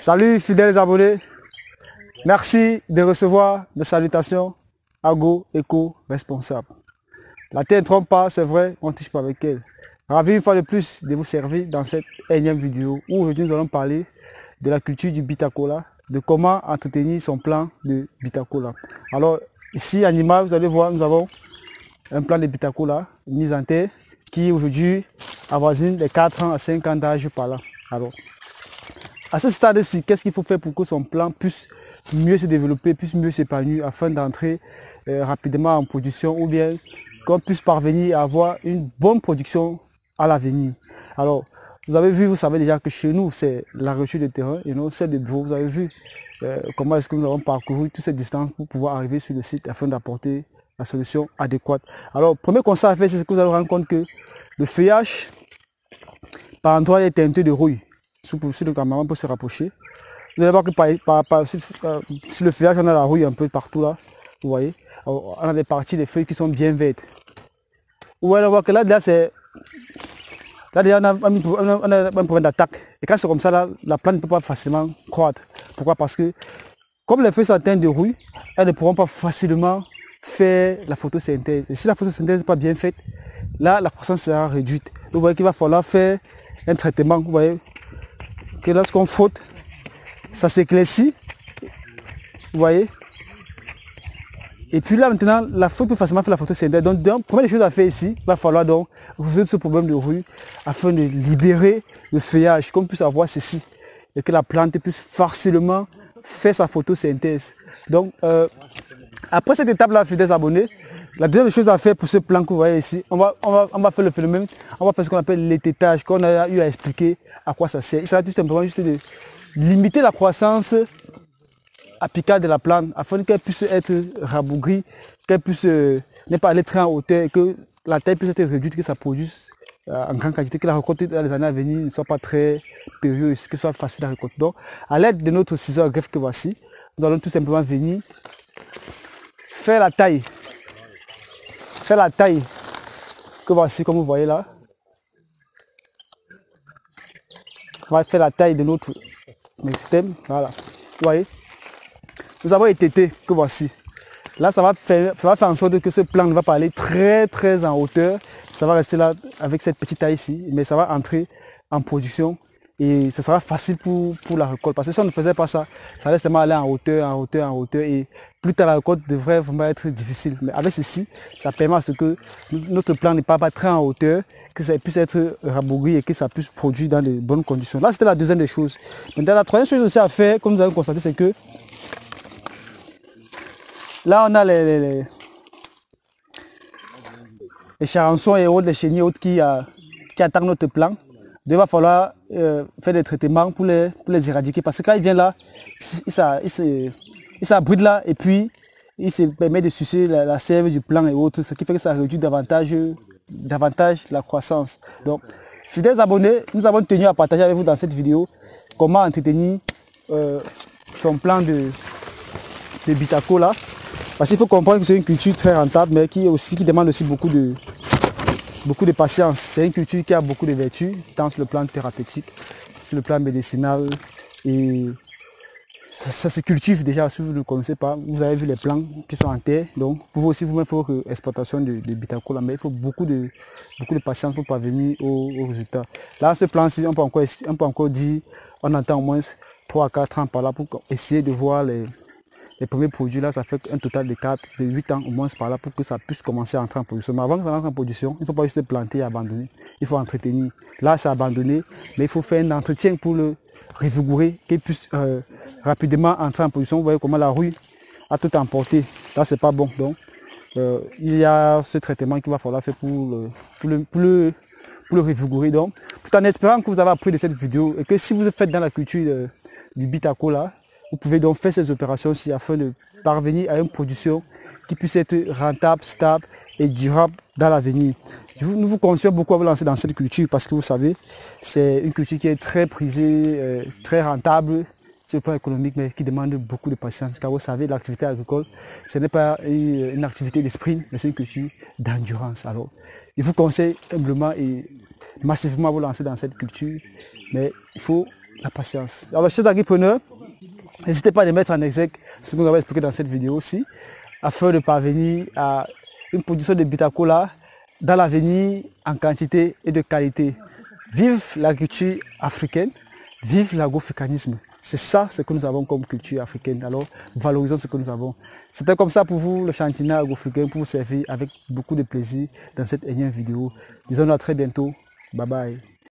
Salut fidèles abonnés, merci de recevoir mes salutations Ago Eco responsable. La terre ne trompe pas, c'est vrai, on ne triche pas avec elle. Ravi une fois de plus de vous servir dans cette énième vidéo où aujourd'hui nous allons parler de la culture du Bitacola, de comment entretenir son plan de Bitacola. Alors ici à Nima, vous allez voir, nous avons un plan de Bitacola mis en terre qui aujourd'hui avoisine les 4 ans à 5 ans d'âge par là. Alors, à ce stade-ci, qu'est-ce qu'il faut faire pour que son plan puisse mieux se développer, puisse mieux s'épanouir afin d'entrer rapidement en production ou bien qu'on puisse parvenir à avoir une bonne production à l'avenir. Alors, vous avez vu, vous savez déjà que chez nous, c'est la recherche de terrain et non celle de bureau. Vous avez vu comment est-ce que nous avons parcouru toute cette distance pour pouvoir arriver sur le site afin d'apporter la solution adéquate. Alors, premier constat à faire, c'est que vous allez vous rendre compte que le feuillage par endroit est teinté de rouille. Si le caméraman peut se rapprocher, vous allez voir que sur le feuillage, on a la rouille un peu partout là. Vous voyez, alors, on a des parties des feuilles qui sont bien vertes. Vous allez voir que là déjà, on a un problème d'attaque. Et quand c'est comme ça, là, la plante ne peut pas facilement croître. Pourquoi? Parce que comme les feuilles sont atteintes de rouille, elles ne pourront pas facilement faire la photosynthèse. Et si la photosynthèse n'est pas bien faite, là, la croissance sera réduite. Vous voyez qu'il va falloir faire un traitement. Vous voyez que lorsqu'on frotte, ça s'éclaircit. Vous voyez. Et puis là maintenant, la feuille peut facilement faire la photosynthèse. Donc, première des choses à faire ici, il va falloir donc résoudre ce problème de rouille afin de libérer le feuillage, qu'on puisse avoir ceci. Et que la plante puisse facilement faire sa photosynthèse. Donc, après cette étape-là, fidèles abonnés, la deuxième chose à faire pour ce plan que vous voyez ici, on va faire le phénomène, on va faire ce qu'on appelle l'étêtage, qu'on a eu à expliquer à quoi ça sert. Il sera tout simplement juste de limiter la croissance apicale de la plante afin qu'elle puisse être rabougrie, qu'elle puisse ne pas aller très en hauteur, et que la taille puisse être réduite, que ça produise en grande quantité, que la récolte dans les années à venir ne soit pas très périlleuse, que ce soit facile à récolter. Donc, à l'aide de notre ciseau à greffe que voici, nous allons tout simplement venir faire la taille. Faire la taille que voici, comme vous voyez là. On va faire la taille de notre système. Voilà. Vous voyez. Nous avons étêté que voici. Là, ça va faire en sorte que ce plan ne va pas aller très en hauteur. Ça va rester là avec cette petite taille ici, mais ça va entrer en production et ce sera facile pour la récolte. Parce que si on ne faisait pas ça, ça allait seulement aller en hauteur et plus tard la récolte devrait vraiment être difficile. Mais avec ceci, ça permet à ce que notre plan n'est pas très en hauteur, que ça puisse être rabougri et que ça puisse produire dans de bonnes conditions. Là, c'était la deuxième des choses. Maintenant, la troisième chose aussi à faire, comme vous avez constaté, c'est que là, on a les charançons et autres, les chenilles autres qui attaquent notre plan. Il va falloir faire des traitements pour les éradiquer. Parce que quand il vient là, il s'abrite là et puis il se permet de sucer la sève du plan et autres, ce qui fait que ça réduit davantage la croissance. Donc, fidèles abonnés, nous avons tenu à partager avec vous dans cette vidéo comment entretenir son plan de Bitacola. Parce qu'il faut comprendre que c'est une culture très rentable, mais qui demande aussi beaucoup de patience. C'est une culture qui a beaucoup de vertus, tant sur le plan thérapeutique, sur le plan médicinal. Et ça se cultive déjà, si vous ne le connaissez pas. Vous avez vu les plants qui sont en terre. Donc, vous pouvez aussi vous-même faire l'exploitation de Bitacola, mais il faut beaucoup de patience pour parvenir au résultat. Là, ce plan-ci, on peut encore dire, on attend au moins 3 à 4 ans par là pour essayer de voir les premiers produits. Là, ça fait un total de 8 ans au moins par là pour que ça puisse commencer à entrer en production. Mais avant que ça entre en production, il ne faut pas juste planter et abandonner. Il faut entretenir. Là, c'est abandonné, mais il faut faire un entretien pour le revigorer, qu'il puisse rapidement entrer en production. Vous voyez comment la rouille a tout emporté. Là, c'est pas bon. Donc, il y a ce traitement qu'il va falloir faire pour le revigorer. Donc, tout en espérant que vous avez appris de cette vidéo et que si vous faites dans la culture du Bitacola, vous pouvez donc faire ces opérations-ci afin de parvenir à une production qui puisse être rentable, stable et durable dans l'avenir. Nous vous conseillons beaucoup à vous lancer dans cette culture parce que vous savez, c'est une culture qui est très prisée, très rentable sur le plan économique, mais qui demande beaucoup de patience. Car vous savez, l'activité agricole, ce n'est pas une activité de sprint, mais c'est une culture d'endurance. Alors, je vous conseille humblement et massivement vous lancer dans cette culture, mais il faut la patience. Alors, chers agripreneurs, n'hésitez pas à les mettre en exergue ce que nous avons expliqué dans cette vidéo aussi, afin de parvenir à une production de Bitacola dans l'avenir en quantité et de qualité. Vive l'agriculture africaine, vive l'agroafricanisme. C'est ça ce que nous avons comme culture africaine. Alors, valorisons ce que nous avons. C'était comme ça pour vous, le Chantina agroafricain, pour vous servir avec beaucoup de plaisir dans cette énième vidéo. Disons-nous à très bientôt. Bye bye.